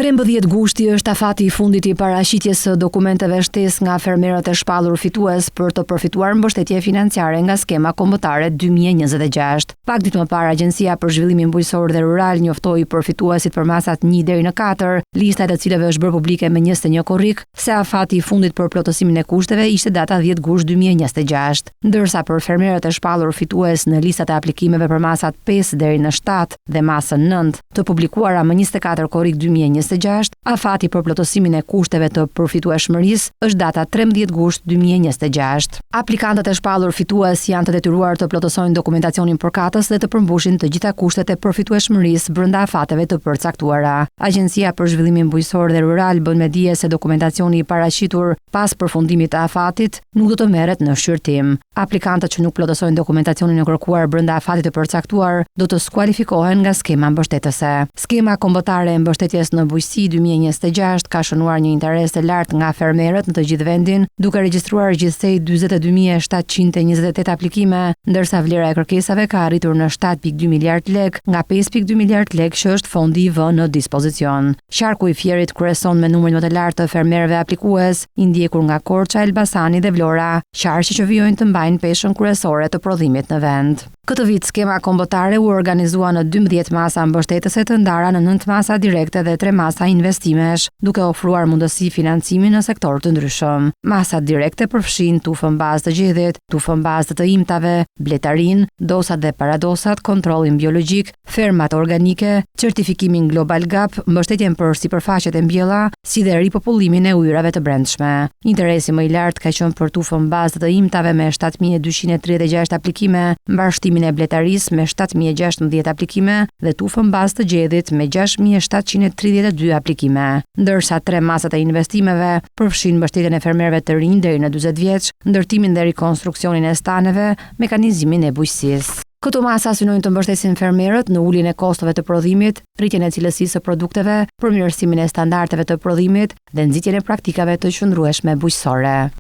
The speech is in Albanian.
13 gushti është afati I fundit I paraqitjes së dokumenteve shtesë nga fermerët e shpallur fitues për të përfituar mbështetje financiare nga skema kombëtare 2026. Pak ditë më parë, Agjencia për Zhvillimin Bujqësor dhe Rural njoftoi përfituesit për masat 1 deri në 4, lista e të cilave është bërë publike me 21 korrik, se afati I fundit për plotësimin e kushteve ishte data 10 gusht 2026, ndërsa për fermerët e shpallur fitues në listat e aplikimeve për masat 5 deri në 7 dhe masën 9, të publikuara më 24 korrik 2026, afati për plotësimin e kushteve të përfitueshmërisë është data 13 gusht 2026. Aplikantët e shpallur fitues janë të detyruar të plotësojnë dokumentacionin përkatës dhe të përmbushin të gjitha kushtet e përfitueshmërisë brenda afateve të përcaktuara. Agjencia për Zhvillimin Bujqësor dhe Rural bën me dije se dokumentacioni I paraqitur pas përfundimit të afatit nuk do të merret në shqyrtim. Aplikantët që nuk plotësojnë dokumentacionin e kërkuar brenda afatit të përcaktuar do të skualifikohen nga skema mbështetëse. Skema kombëtare e mbështetjes në bujqësi 2026 ka shënuar një interes të lartë nga fermerët në të gjithë vendin, duke regjistruar gjithsej 42.728 aplikime, ndërsa vlera e kërkesave ka arritur në 7.2 miliard lek nga 5.2 miliard lek që është fondi I vënë në dispozicion. Qarku I Fierit kryeson me numrin më të lartë të fermerëve aplikues, I ndjekur nga Korça, Elbasani dhe Vlora, qarqe që vijojnë të mbajnë peshën kryesore të prodhimit në vend. Këtë vit skema kombëtare u organizua në 12 masa mbështetëse të ndara në 9 masa direkte dhe 3 masa investimesh, duke ofruar mundësi financimi në sektor të ndryshëm. Masat direkte përfshin tufën bazë të gjedhjet, tufën bazë të imtave, bletarin, dosat dhe paradosat, kontrollin biologjik, fermat organike, certifikimin Global Gap, mbështetjen për sipërfaqet e mbjella, si dhe ripopullimin e ujrave të brendshme. Interesi më I lartë ka qenë për tufën bazë të imtave me 7.236 aplikime, mbarshtimin e bletarisë me 7.016 aplikime dhe tufën bazë të gjedhjet me 6.732 aplikime. Ndërsa 3 masat e investimeve përfshin mbështetjen e fermerëve të rinj deri në 40 vjeç, ndërtimin dhe rikonstruksionin e staneve, mekanizmin e bujqësisë. Këto masa synojnë të mbështesin fermerët në uljen e kostove të prodhimit, rritjen e cilësisë së produkteve, përmirësimin e standardeve të prodhimit dhe nxitjen e praktikave të qëndrueshme bujqësore.